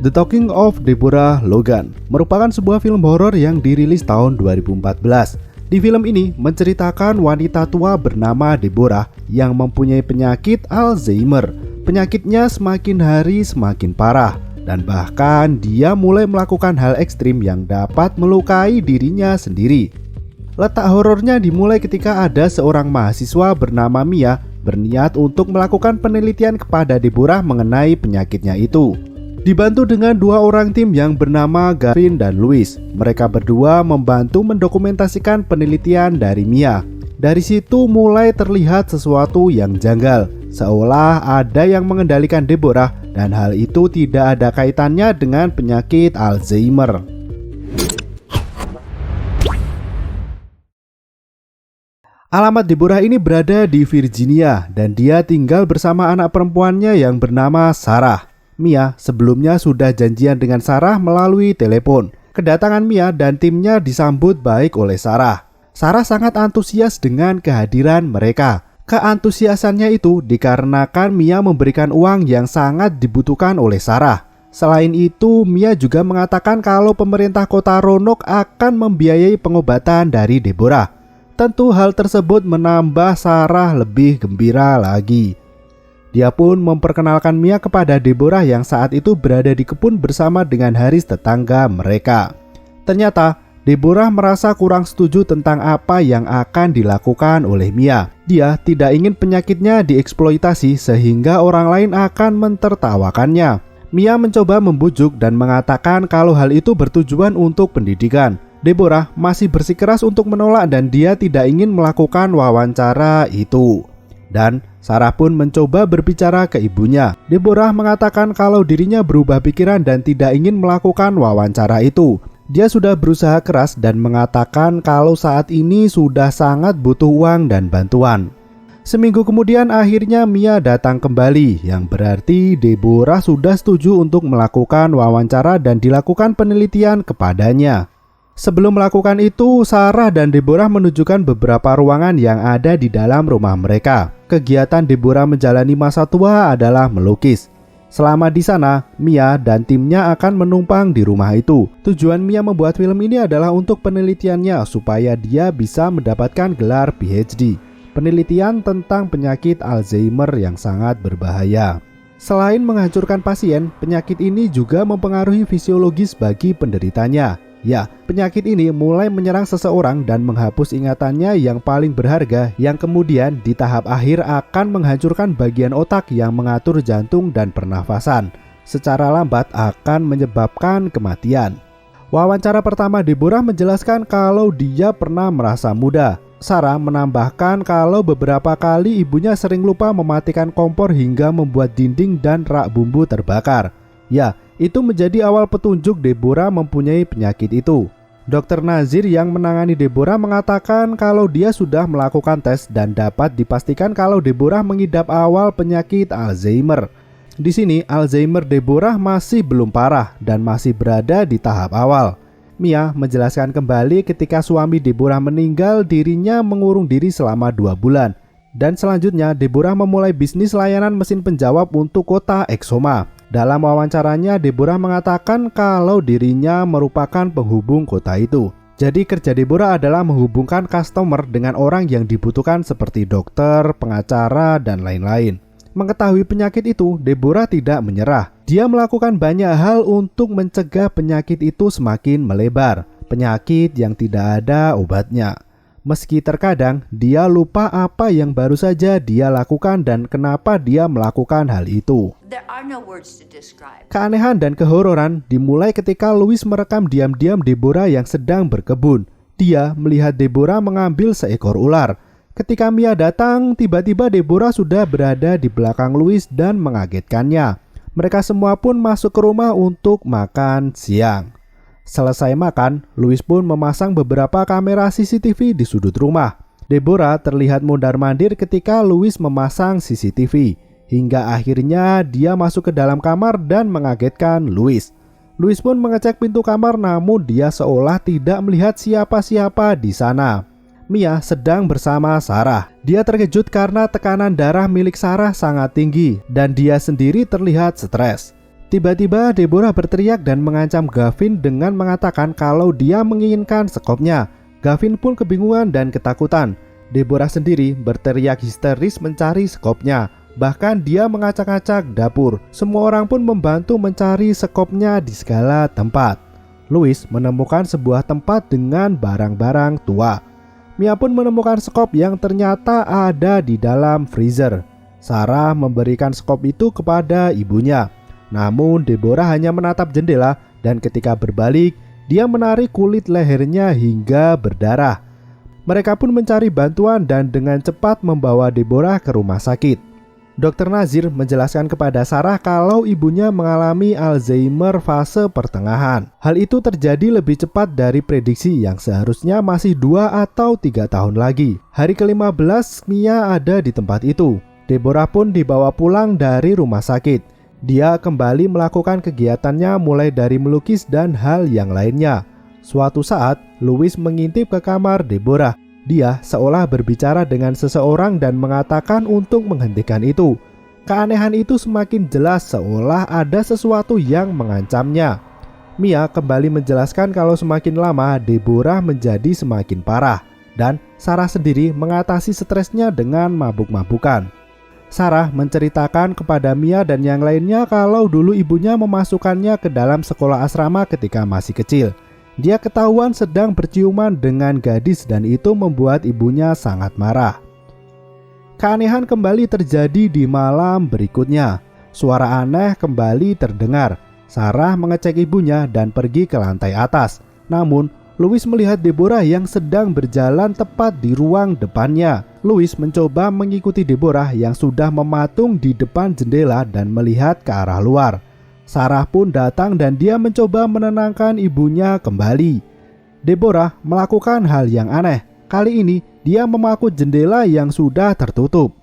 The Talking of Deborah Logan merupakan sebuah film horor yang dirilis tahun 2014. Di film ini menceritakan wanita tua bernama Deborah yang mempunyai penyakit Alzheimer. Penyakitnya semakin hari semakin parah, dan bahkan dia mulai melakukan hal ekstrim yang dapat melukai dirinya sendiri. Letak horornya dimulai ketika ada seorang mahasiswa bernama Mia berniat untuk melakukan penelitian kepada Deborah mengenai penyakitnya itu. Dibantu dengan dua orang tim yang bernama Gavin dan Louis, mereka berdua membantu mendokumentasikan penelitian dari Mia. Dari situ mulai terlihat sesuatu yang janggal, seolah ada yang mengendalikan Deborah dan hal itu tidak ada kaitannya dengan penyakit Alzheimer. Alamat Deborah ini berada di Virginia dan dia tinggal bersama anak perempuannya yang bernama Sarah. Mia sebelumnya sudah janjian dengan Sarah melalui telepon. Kedatangan Mia dan timnya disambut baik oleh Sarah. Sarah sangat antusias dengan kehadiran mereka. Keantusiasannya itu dikarenakan Mia memberikan uang yang sangat dibutuhkan oleh Sarah. Selain itu, Mia juga mengatakan kalau pemerintah kota Roanoke akan membiayai pengobatan dari Deborah. Tentu hal tersebut menambah Sarah lebih gembira lagi. Dia pun memperkenalkan Mia kepada Deborah yang saat itu berada di kebun bersama dengan Haris tetangga mereka. Ternyata Deborah merasa kurang setuju tentang apa yang akan dilakukan oleh Mia. Dia tidak ingin penyakitnya dieksploitasi sehingga orang lain akan mentertawakannya. Mia mencoba membujuk dan mengatakan kalau hal itu bertujuan untuk pendidikan. Deborah masih bersikeras untuk menolak dan dia tidak ingin melakukan wawancara itu. Dan Sarah pun mencoba berbicara ke ibunya. Deborah mengatakan kalau dirinya berubah pikiran dan tidak ingin melakukan wawancara itu. Dia sudah berusaha keras dan mengatakan kalau saat ini sudah sangat butuh uang dan bantuan. Seminggu kemudian akhirnya Mia datang kembali, yang berarti Deborah sudah setuju untuk melakukan wawancara dan dilakukan penelitian kepadanya. Sebelum melakukan itu, Sarah dan Deborah menunjukkan beberapa ruangan yang ada di dalam rumah mereka. Kegiatan Deborah menjalani masa tua adalah melukis. Selama di sana, Mia dan timnya akan menumpang di rumah itu. Tujuan Mia membuat film ini adalah untuk penelitiannya supaya dia bisa mendapatkan gelar PhD, penelitian tentang penyakit Alzheimer yang sangat berbahaya. Selain menghancurkan pasien, penyakit ini juga mempengaruhi fisiologis bagi penderitanya. Ya, penyakit ini mulai menyerang seseorang dan menghapus ingatannya yang paling berharga, yang kemudian di tahap akhir akan menghancurkan bagian otak yang mengatur jantung dan pernafasan. Secara lambat akan menyebabkan kematian. Wawancara pertama Deborah menjelaskan kalau dia pernah merasa muda. Sarah menambahkan kalau beberapa kali ibunya sering lupa mematikan kompor hingga membuat dinding dan rak bumbu terbakar. Ya, itu menjadi awal petunjuk Deborah mempunyai penyakit itu. Dr. Nazir yang menangani Deborah mengatakan kalau dia sudah melakukan tes dan dapat dipastikan kalau Deborah mengidap awal penyakit Alzheimer. Di sini Alzheimer Deborah masih belum parah dan masih berada di tahap awal. Mia menjelaskan kembali ketika suami Deborah meninggal, dirinya mengurung diri selama 2 bulan. Dan selanjutnya Deborah memulai bisnis layanan mesin penjawab untuk kota Exuma. Dalam wawancaranya, Deborah mengatakan kalau dirinya merupakan penghubung kota itu. Jadi kerja Deborah adalah menghubungkan customer dengan orang yang dibutuhkan seperti dokter, pengacara, dan lain-lain. Mengetahui penyakit itu, Deborah tidak menyerah. Dia melakukan banyak hal untuk mencegah penyakit itu semakin melebar. Penyakit yang tidak ada obatnya. Meski terkadang dia lupa apa yang baru saja dia lakukan dan kenapa dia melakukan hal itu. Keanehan dan kehororan dimulai ketika Louis merekam diam-diam Deborah yang sedang berkebun. Dia melihat Deborah mengambil seekor ular. Ketika Mia datang, tiba-tiba Deborah sudah berada di belakang Louis dan mengagetkannya. Mereka semua pun masuk ke rumah untuk makan siang. Selesai makan, Louis pun memasang beberapa kamera CCTV di sudut rumah. Deborah terlihat mondar-mandir ketika Louis memasang CCTV. Hingga akhirnya dia masuk ke dalam kamar dan mengagetkan Louis. Louis pun mengecek pintu kamar namun dia seolah tidak melihat siapa-siapa di sana. Mia sedang bersama Sarah. Dia terkejut karena tekanan darah milik Sarah sangat tinggi dan dia sendiri terlihat stres. Tiba-tiba Deborah berteriak dan mengancam Gavin dengan mengatakan kalau dia menginginkan sekopnya. Gavin pun kebingungan dan ketakutan. Deborah sendiri berteriak histeris mencari sekopnya. Bahkan dia mengacak-acak dapur. Semua orang pun membantu mencari sekopnya di segala tempat. Louis menemukan sebuah tempat dengan barang-barang tua. Mia pun menemukan sekop yang ternyata ada di dalam freezer. Sarah memberikan sekop itu kepada ibunya. Namun Deborah hanya menatap jendela dan ketika berbalik, dia menarik kulit lehernya hingga berdarah. Mereka pun mencari bantuan dan dengan cepat membawa Deborah ke rumah sakit. Dr. Nazir menjelaskan kepada Sarah kalau ibunya mengalami Alzheimer fase pertengahan. Hal itu terjadi lebih cepat dari prediksi yang seharusnya masih 2 atau 3 tahun lagi. Hari ke-15 Mia ada di tempat itu. Deborah pun dibawa pulang dari rumah sakit. Dia kembali melakukan kegiatannya mulai dari melukis dan hal yang lainnya. Suatu saat, Louis mengintip ke kamar Deborah. Dia seolah berbicara dengan seseorang dan mengatakan untuk menghentikan itu. Keanehan itu semakin jelas seolah ada sesuatu yang mengancamnya. Mia kembali menjelaskan kalau semakin lama Deborah menjadi semakin parah. Dan Sarah sendiri mengatasi stresnya dengan mabuk-mabukan. Sarah menceritakan kepada Mia dan yang lainnya kalau dulu ibunya memasukkannya ke dalam sekolah asrama ketika masih kecil. Dia ketahuan sedang berciuman dengan gadis dan itu membuat ibunya sangat marah. Keanehan kembali terjadi di malam berikutnya. Suara aneh kembali terdengar. Sarah mengecek ibunya dan pergi ke lantai atas. Namun, Louis melihat Deborah yang sedang berjalan tepat di ruang depannya. Louis mencoba mengikuti Deborah yang sudah mematung di depan jendela dan melihat ke arah luar. Sarah pun datang dan dia mencoba menenangkan ibunya kembali. Deborah melakukan hal yang aneh. Kali ini dia memaku jendela yang sudah tertutup.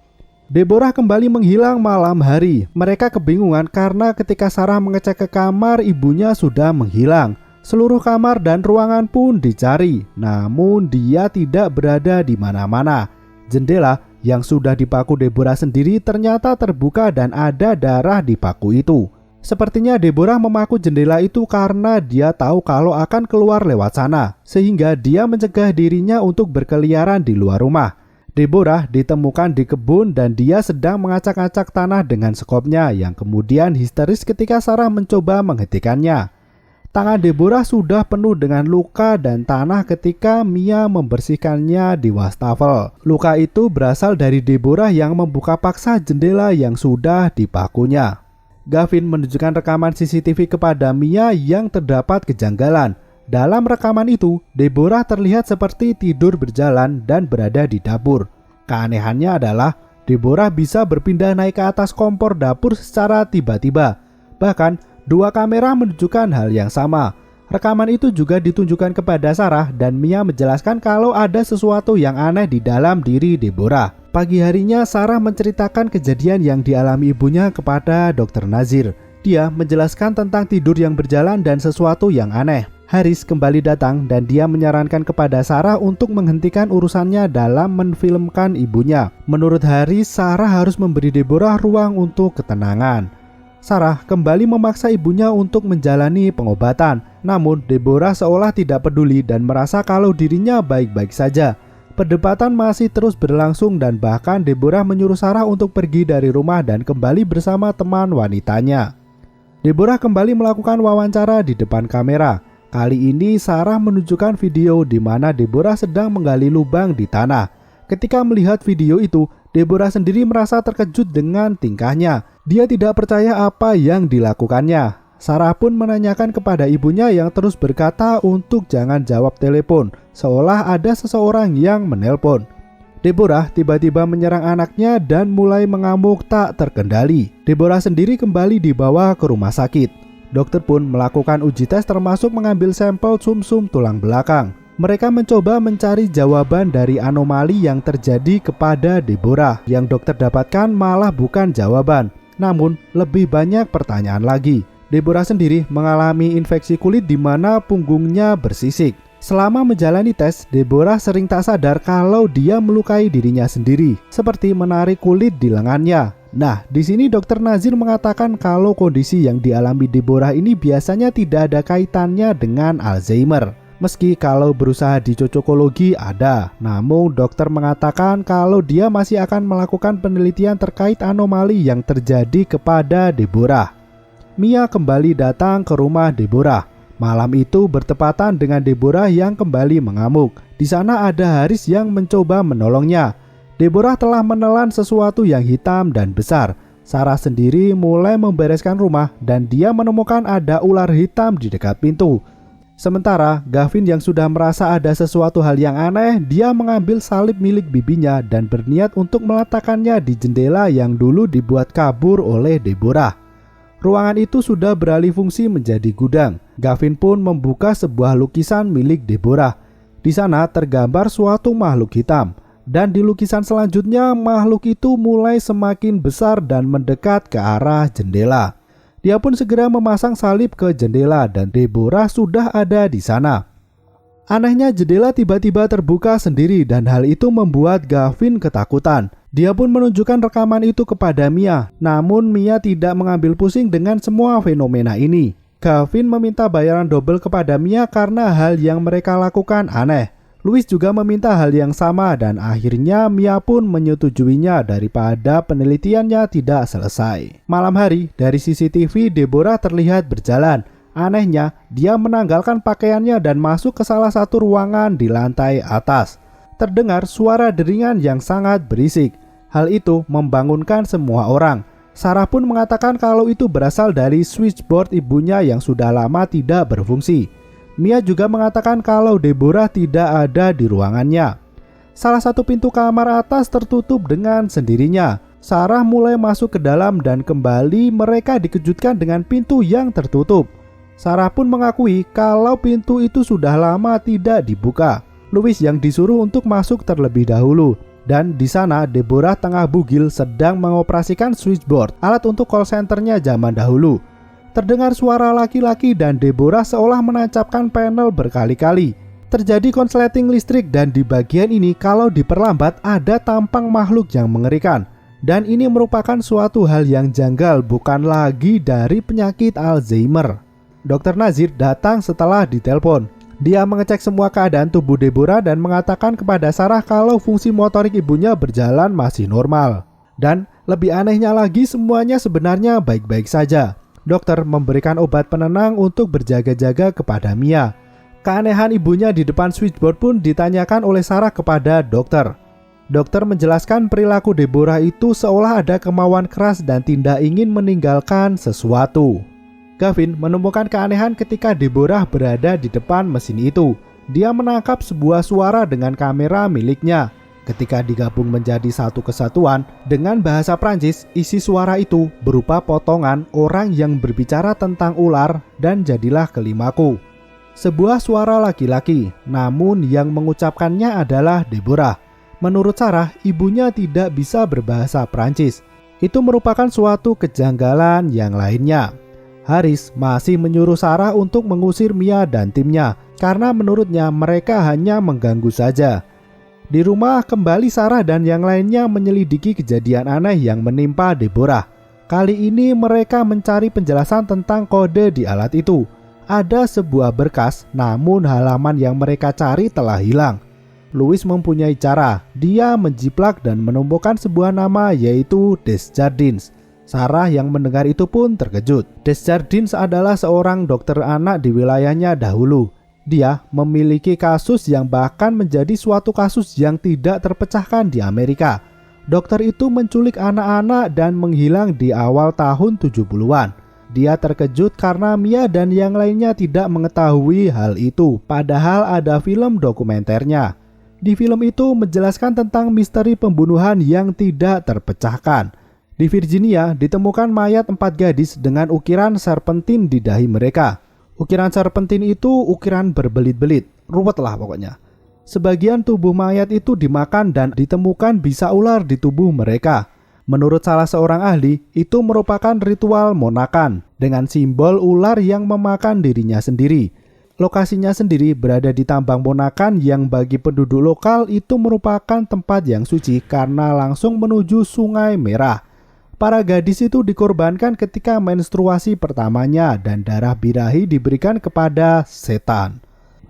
Deborah kembali menghilang malam hari. Mereka kebingungan karena ketika Sarah mengecek ke kamar, ibunya sudah menghilang. Seluruh kamar dan ruangan pun dicari, namun dia tidak berada di mana-mana. Jendela yang sudah dipaku Deborah sendiri ternyata terbuka dan ada darah di paku itu. Sepertinya Deborah memaku jendela itu karena dia tahu kalau akan keluar lewat sana, sehingga dia mencegah dirinya untuk berkeliaran di luar rumah. Deborah ditemukan di kebun dan dia sedang mengacak-acak tanah dengan sekopnya yang kemudian histeris ketika Sarah mencoba menghentikannya. Tangan Deborah sudah penuh dengan luka dan tanah ketika Mia membersihkannya di wastafel. Luka itu berasal dari Deborah yang membuka paksa jendela yang sudah dipakunya. Gavin menunjukkan rekaman CCTV kepada Mia yang terdapat kejanggalan. Dalam rekaman itu, Deborah terlihat seperti tidur berjalan dan berada di dapur. Keanehannya adalah Deborah bisa berpindah naik ke atas kompor dapur secara tiba-tiba. Bahkan, 2 kamera menunjukkan hal yang sama. Rekaman itu juga ditunjukkan kepada Sarah dan Mia menjelaskan kalau ada sesuatu yang aneh di dalam diri Deborah. Pagi harinya Sarah menceritakan kejadian yang dialami ibunya kepada Dr. Nazir. Dia menjelaskan tentang tidur yang berjalan dan sesuatu yang aneh. Haris kembali datang dan dia menyarankan kepada Sarah untuk menghentikan urusannya dalam menfilmkan ibunya. Menurut Haris, Sarah harus memberi Deborah ruang untuk ketenangan. Sarah kembali memaksa ibunya untuk menjalani pengobatan. Namun Deborah seolah tidak peduli dan merasa kalau dirinya baik-baik saja. Perdebatan masih terus berlangsung dan bahkan Deborah menyuruh Sarah untuk pergi dari rumah dan kembali bersama teman wanitanya. Deborah kembali melakukan wawancara di depan kamera. Kali ini Sarah menunjukkan video di mana Deborah sedang menggali lubang di tanah. Ketika melihat video itu, Deborah sendiri merasa terkejut dengan tingkahnya. Dia tidak percaya apa yang dilakukannya. Sarah pun menanyakan kepada ibunya yang terus berkata untuk jangan jawab telepon, seolah ada seseorang yang menelpon. Deborah tiba-tiba menyerang anaknya dan mulai mengamuk tak terkendali. Deborah sendiri kembali dibawa ke rumah sakit. Dokter pun melakukan uji tes termasuk mengambil sampel sumsum tulang belakang. Mereka mencoba mencari jawaban dari anomali yang terjadi kepada Deborah. Yang dokter dapatkan malah bukan jawaban, namun lebih banyak pertanyaan lagi. Deborah sendiri mengalami infeksi kulit di mana punggungnya bersisik. Selama menjalani tes, Deborah sering tak sadar kalau dia melukai dirinya sendiri, seperti menarik kulit di lengannya. Nah, di sini Dokter Nazir mengatakan kalau kondisi yang dialami Deborah ini biasanya tidak ada kaitannya dengan Alzheimer. Meski kalau berusaha di cocokologi ada, namun dokter mengatakan kalau dia masih akan melakukan penelitian terkait anomali yang terjadi kepada Deborah. Mia kembali datang ke rumah Deborah. Malam itu bertepatan dengan Deborah yang kembali mengamuk. Di sana ada Haris yang mencoba menolongnya. Deborah telah menelan sesuatu yang hitam dan besar. Sarah sendiri mulai membereskan rumah dan dia menemukan ada ular hitam di dekat pintu. Sementara Gavin yang sudah merasa ada sesuatu hal yang aneh, dia mengambil salib milik bibinya dan berniat untuk meletakkannya di jendela yang dulu dibuat kabur oleh Deborah. Ruangan itu sudah beralih fungsi menjadi gudang. Gavin pun membuka sebuah lukisan milik Deborah. Di sana tergambar suatu makhluk hitam. Dan di lukisan selanjutnya makhluk itu mulai semakin besar dan mendekat ke arah jendela. Dia pun segera memasang salib ke jendela dan Deborah sudah ada di sana. Anehnya jendela tiba-tiba terbuka sendiri dan hal itu membuat Gavin ketakutan. Dia pun menunjukkan rekaman itu kepada Mia, namun Mia tidak mengambil pusing dengan semua fenomena ini. Gavin meminta bayaran double kepada Mia karena hal yang mereka lakukan aneh. Louis juga meminta hal yang sama dan akhirnya Mia pun menyetujuinya daripada penelitiannya tidak selesai. Malam hari, dari CCTV Deborah terlihat berjalan. Anehnya, dia menanggalkan pakaiannya dan masuk ke salah satu ruangan di lantai atas. Terdengar suara deringan yang sangat berisik. Hal itu membangunkan semua orang. Sarah pun mengatakan kalau itu berasal dari switchboard ibunya yang sudah lama tidak berfungsi. Mia juga mengatakan kalau Deborah tidak ada di ruangannya. Salah satu pintu kamar atas tertutup dengan sendirinya. Sarah mulai masuk ke dalam dan kembali mereka dikejutkan dengan pintu yang tertutup. Sarah pun mengakui kalau pintu itu sudah lama tidak dibuka. Louis yang disuruh untuk masuk terlebih dahulu. Dan di sana Deborah tengah bugil sedang mengoperasikan switchboard, alat untuk call centernya zaman dahulu. Terdengar suara laki-laki dan Deborah seolah menancapkan panel berkali-kali. Terjadi konsleting listrik dan di bagian ini kalau diperlambat ada tampang makhluk yang mengerikan. Dan ini merupakan suatu hal yang janggal, bukan lagi dari penyakit Alzheimer. Dokter Nazir datang setelah ditelepon. Dia mengecek semua keadaan tubuh Deborah dan mengatakan kepada Sarah kalau fungsi motorik ibunya berjalan masih normal. Dan lebih anehnya lagi semuanya sebenarnya baik-baik saja. Dokter memberikan obat penenang untuk berjaga-jaga kepada Mia. Keanehan ibunya di depan switchboard pun ditanyakan oleh Sarah kepada dokter. Dokter menjelaskan perilaku Deborah itu seolah ada kemauan keras dan tidak ingin meninggalkan sesuatu. Gavin menemukan keanehan ketika Deborah berada di depan mesin itu. Dia menangkap sebuah suara dengan kamera miliknya. Ketika digabung menjadi satu kesatuan dengan bahasa Prancis, isi suara itu berupa potongan orang yang berbicara tentang ular dan jadilah kelimaku. Sebuah suara laki-laki, namun yang mengucapkannya adalah Deborah. Menurut Sarah, ibunya tidak bisa berbahasa Prancis. Itu merupakan suatu kejanggalan yang lainnya. Haris masih menyuruh Sarah untuk mengusir Mia dan timnya karena menurutnya mereka hanya mengganggu saja. Di rumah kembali Sarah dan yang lainnya menyelidiki kejadian aneh yang menimpa Deborah. Kali ini mereka mencari penjelasan tentang kode di alat itu. Ada sebuah berkas, namun halaman yang mereka cari telah hilang. Louis mempunyai cara. Dia menjiplak dan menemukan sebuah nama yaitu Desjardins. Sarah yang mendengar itu pun terkejut. Desjardins adalah seorang dokter anak di wilayahnya dahulu. Dia memiliki kasus yang bahkan menjadi suatu kasus yang tidak terpecahkan di Amerika. Dokter itu menculik anak-anak dan menghilang di awal tahun 70-an. Dia terkejut karena Mia dan yang lainnya tidak mengetahui hal itu, padahal ada film dokumenternya. Di film itu menjelaskan tentang misteri pembunuhan yang tidak terpecahkan. Di Virginia ditemukan mayat 4 gadis dengan ukiran serpentin di dahi mereka. Ukiran serpentin itu ukiran berbelit-belit, ruwet lah pokoknya. Sebagian tubuh mayat itu dimakan dan ditemukan bisa ular di tubuh mereka. Menurut salah seorang ahli, itu merupakan ritual monakan dengan simbol ular yang memakan dirinya sendiri. Lokasinya sendiri berada di tambang monakan yang bagi penduduk lokal itu merupakan tempat yang suci karena langsung menuju Sungai Merah. Para gadis itu dikorbankan ketika menstruasi pertamanya dan darah birahi diberikan kepada setan.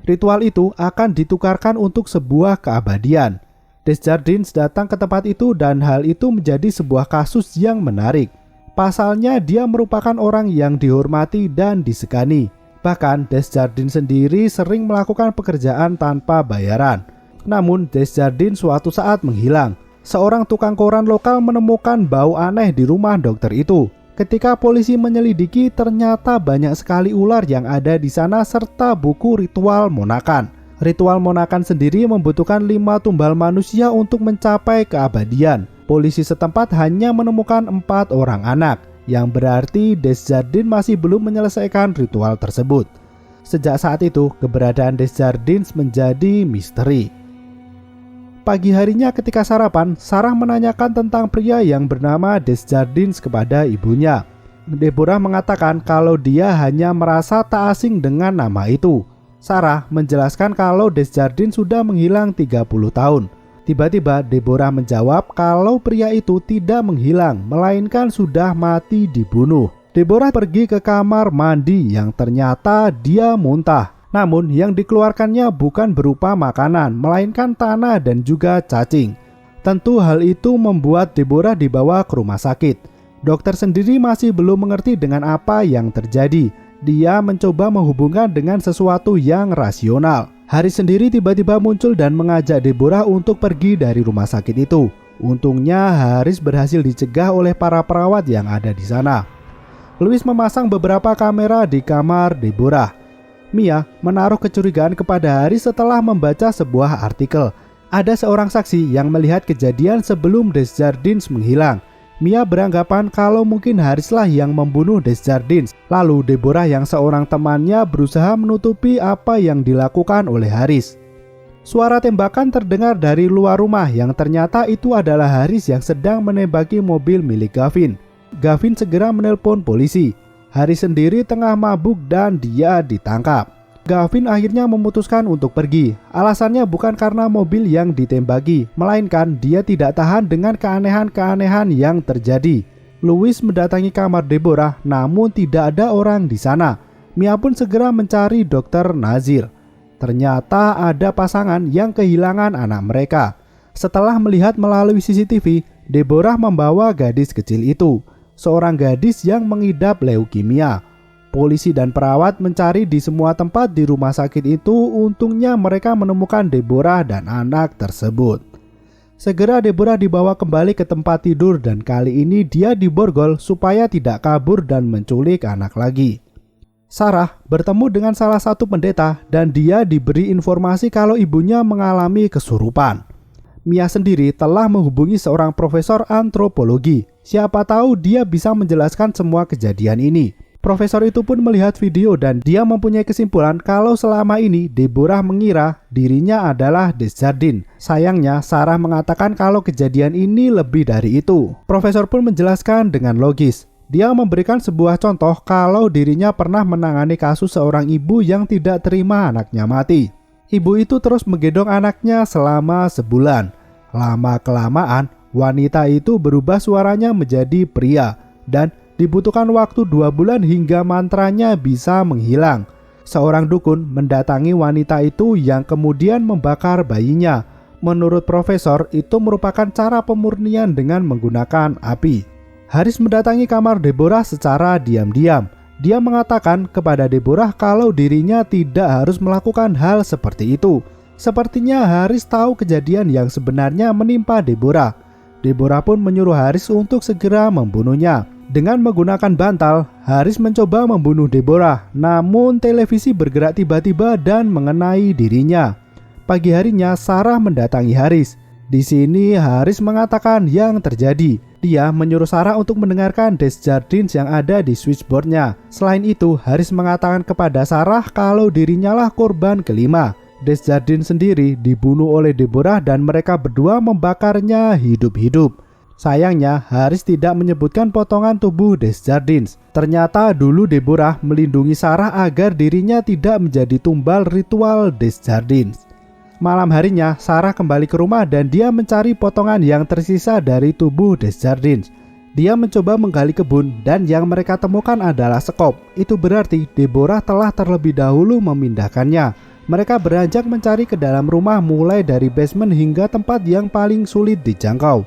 Ritual itu akan ditukarkan untuk sebuah keabadian. Desjardins datang ke tempat itu dan hal itu menjadi sebuah kasus yang menarik. Pasalnya dia merupakan orang yang dihormati dan disegani. Bahkan Desjardins sendiri sering melakukan pekerjaan tanpa bayaran. Namun Desjardins suatu saat menghilang. Seorang tukang koran lokal menemukan bau aneh di rumah dokter itu. Ketika polisi menyelidiki, ternyata banyak sekali ular yang ada di sana serta buku ritual monakan. Ritual monakan sendiri membutuhkan 5 tumbal manusia untuk mencapai keabadian. Polisi setempat hanya menemukan 4 orang anak, yang berarti Desjardins masih belum menyelesaikan ritual tersebut. Sejak saat itu, keberadaan Desjardins menjadi misteri. Pagi harinya ketika sarapan, Sarah menanyakan tentang pria yang bernama Desjardins kepada ibunya. Deborah mengatakan kalau dia hanya merasa tak asing dengan nama itu. Sarah menjelaskan kalau Desjardins sudah menghilang 30 tahun. Tiba-tiba Deborah menjawab kalau pria itu tidak menghilang, melainkan sudah mati dibunuh. Deborah pergi ke kamar mandi yang ternyata dia muntah. Namun yang dikeluarkannya bukan berupa makanan, melainkan tanah dan juga cacing. Tentu hal itu membuat Deborah dibawa ke rumah sakit. Dokter sendiri masih belum mengerti dengan apa yang terjadi. Dia mencoba menghubungkan dengan sesuatu yang rasional. Haris sendiri tiba-tiba muncul dan mengajak Deborah untuk pergi dari rumah sakit itu. Untungnya Haris berhasil dicegah oleh para perawat yang ada di sana. Louis memasang beberapa kamera di kamar Deborah. Mia menaruh kecurigaan kepada Haris setelah membaca sebuah artikel. Ada seorang saksi yang melihat kejadian sebelum Desjardins menghilang. Mia beranggapan kalau mungkin Harislah yang membunuh Desjardins. Lalu Deborah yang seorang temannya berusaha menutupi apa yang dilakukan oleh Haris. Suara tembakan terdengar dari luar rumah yang ternyata itu adalah Haris yang sedang menembaki mobil milik Gavin. Gavin segera menelpon polisi. Haris sendiri tengah mabuk dan dia ditangkap. Gavin akhirnya memutuskan untuk pergi. Alasannya bukan karena mobil yang ditembaki, melainkan dia tidak tahan dengan keanehan-keanehan yang terjadi. Louis mendatangi kamar Deborah, namun tidak ada orang di sana. Mia pun segera mencari Dr. Nazir. Ternyata ada pasangan yang kehilangan anak mereka. Setelah melihat melalui CCTV, Deborah membawa gadis kecil itu. Seorang gadis yang mengidap leukemia. Polisi dan perawat mencari di semua tempat di rumah sakit itu. Untungnya mereka menemukan Deborah dan anak tersebut. Segera Deborah dibawa kembali ke tempat tidur dan kali ini dia diborgol supaya tidak kabur dan menculik anak lagi. Sarah bertemu dengan salah satu pendeta dan dia diberi informasi kalau ibunya mengalami kesurupan. Mia sendiri telah menghubungi seorang profesor antropologi. Siapa tahu dia bisa menjelaskan semua kejadian ini. Profesor itu pun melihat video dan dia mempunyai kesimpulan kalau selama ini Deborah mengira dirinya adalah Desjardins. Sayangnya Sarah mengatakan kalau kejadian ini lebih dari itu. Profesor pun menjelaskan dengan logis. Dia memberikan sebuah contoh kalau dirinya pernah menangani kasus seorang ibu yang tidak terima anaknya mati. Ibu itu terus menggendong anaknya selama sebulan. Lama-kelamaan, wanita itu berubah suaranya menjadi pria dan dibutuhkan waktu 2 bulan hingga mantranya bisa menghilang. Seorang dukun mendatangi wanita itu yang kemudian membakar bayinya. Menurut profesor, itu merupakan cara pemurnian dengan menggunakan api. Haris mendatangi kamar Deborah secara diam-diam. Dia mengatakan kepada Deborah kalau dirinya tidak harus melakukan hal seperti itu. Sepertinya Haris tahu kejadian yang sebenarnya menimpa Deborah. Deborah pun menyuruh Haris untuk segera membunuhnya. Dengan menggunakan bantal, Haris mencoba membunuh Deborah. Namun televisi bergerak tiba-tiba dan mengenai dirinya. Pagi harinya Sarah mendatangi Haris. Di sini Haris mengatakan yang terjadi. Dia menyuruh Sarah untuk mendengarkan Desjardins yang ada di switchboardnya. Selain itu, Haris mengatakan kepada Sarah kalau dirinya lah korban kelima. Desjardins sendiri dibunuh oleh Deborah dan mereka berdua membakarnya hidup-hidup. Sayangnya, Haris tidak menyebutkan potongan tubuh Desjardins. Ternyata dulu Deborah melindungi Sarah agar dirinya tidak menjadi tumbal ritual Desjardins. Malam harinya, Sarah kembali ke rumah dan dia mencari potongan yang tersisa dari tubuh Desjardins. Dia mencoba menggali kebun dan yang mereka temukan adalah sekop. Itu berarti Deborah telah terlebih dahulu memindahkannya. Mereka beranjak mencari ke dalam rumah mulai dari basement hingga tempat yang paling sulit dijangkau.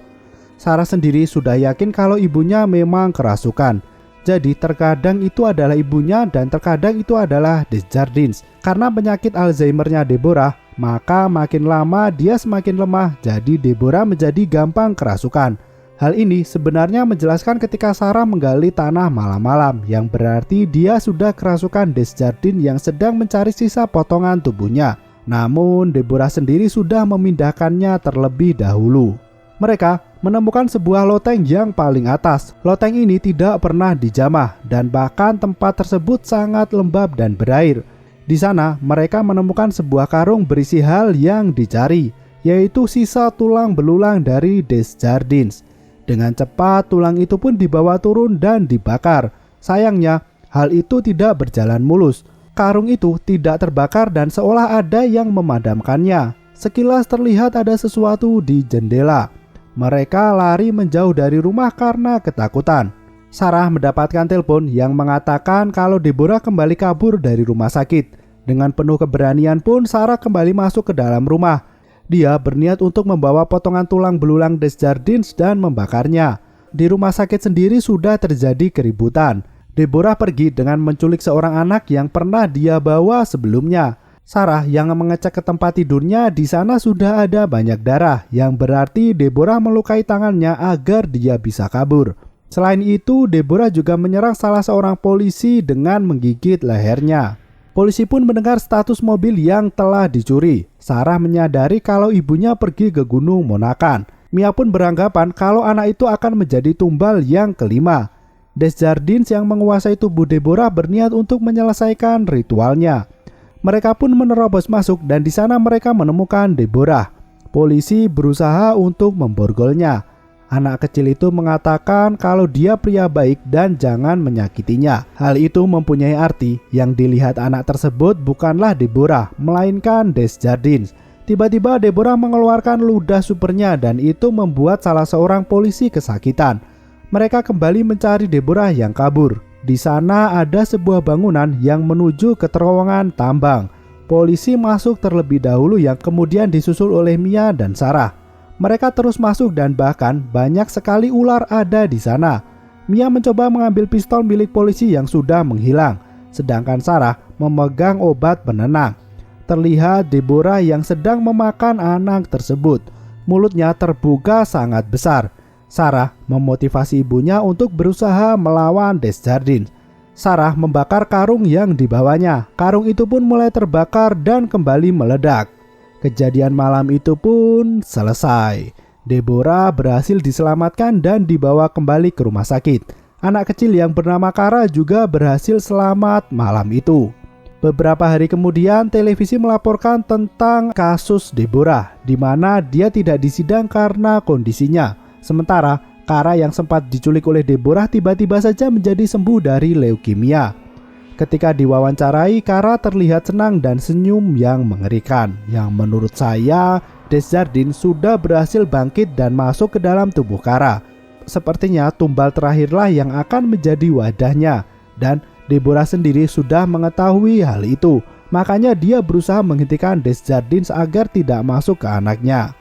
Sarah sendiri sudah yakin kalau ibunya memang kerasukan. Jadi terkadang itu adalah ibunya dan terkadang itu adalah Desjardins. Karena penyakit Alzheimer-nya Deborah, maka makin lama dia semakin lemah. Jadi Deborah menjadi gampang kerasukan. Hal ini sebenarnya menjelaskan ketika Sarah menggali tanah malam-malam, yang berarti dia sudah kerasukan Desjardins yang sedang mencari sisa potongan tubuhnya. Namun Deborah sendiri sudah memindahkannya terlebih dahulu. Mereka menemukan sebuah loteng yang paling atas. Loteng ini tidak pernah dijamah dan bahkan tempat tersebut sangat lembab dan berair. Di sana mereka menemukan sebuah karung berisi hal yang dicari, yaitu sisa tulang belulang dari Desjardins. Dengan cepat tulang itu pun dibawa turun dan dibakar. Sayangnya hal itu tidak berjalan mulus. Karung itu tidak terbakar dan seolah ada yang memadamkannya. Sekilas terlihat ada sesuatu di jendela. Mereka lari menjauh dari rumah karena ketakutan. Sarah mendapatkan telepon yang mengatakan kalau Deborah kembali kabur dari rumah sakit. Dengan penuh keberanian pun Sarah kembali masuk ke dalam rumah. Dia berniat untuk membawa potongan tulang belulang Desjardins dan membakarnya. Di rumah sakit sendiri sudah terjadi keributan. Deborah pergi dengan menculik seorang anak yang pernah dia bawa sebelumnya. Sarah yang mengecek ke tempat tidurnya, di sana sudah ada banyak darah, yang berarti Deborah melukai tangannya agar dia bisa kabur. Selain itu, Deborah juga menyerang salah seorang polisi dengan menggigit lehernya. Polisi pun mendengar status mobil yang telah dicuri. Sarah menyadari kalau ibunya pergi ke Gunung Monacan. Mia pun beranggapan kalau anak itu akan menjadi tumbal yang kelima. Desjardins yang menguasai tubuh Deborah berniat untuk menyelesaikan ritualnya. Mereka pun menerobos masuk dan di sana mereka menemukan Deborah. Polisi berusaha untuk memborgolnya. Anak kecil itu mengatakan kalau dia pria baik dan jangan menyakitinya. Hal itu mempunyai arti. Yang dilihat anak tersebut bukanlah Deborah, melainkan Desjardins. Tiba-tiba Deborah mengeluarkan ludah supernya dan itu membuat salah seorang polisi kesakitan. Mereka kembali mencari Deborah yang kabur. Di sana ada sebuah bangunan yang menuju ke terowongan tambang. Polisi masuk terlebih dahulu yang kemudian disusul oleh Mia dan Sarah. Mereka terus masuk dan bahkan banyak sekali ular ada di sana. Mia mencoba mengambil pistol milik polisi yang sudah menghilang, sedangkan Sarah memegang obat penenang. Terlihat Deborah yang sedang memakan anak tersebut. Mulutnya terbuka sangat besar. Sarah memotivasi ibunya untuk berusaha melawan Desjardins. Sarah membakar karung yang dibawanya. Karung itu pun mulai terbakar dan kembali meledak. Kejadian malam itu pun selesai. Deborah berhasil diselamatkan dan dibawa kembali ke rumah sakit. Anak kecil yang bernama Kara juga berhasil selamat malam itu. Beberapa hari kemudian televisi melaporkan tentang kasus Deborah, di mana dia tidak disidang karena kondisinya. Sementara Kara yang sempat diculik oleh Deborah tiba-tiba saja menjadi sembuh dari leukemia. Ketika diwawancarai, Kara terlihat senang dan senyum yang mengerikan. Yang menurut saya, Desjardins sudah berhasil bangkit dan masuk ke dalam tubuh Kara. Sepertinya tumbal terakhirlah yang akan menjadi wadahnya. Dan Deborah sendiri sudah mengetahui hal itu. Makanya dia berusaha menghentikan Desjardins agar tidak masuk ke anaknya.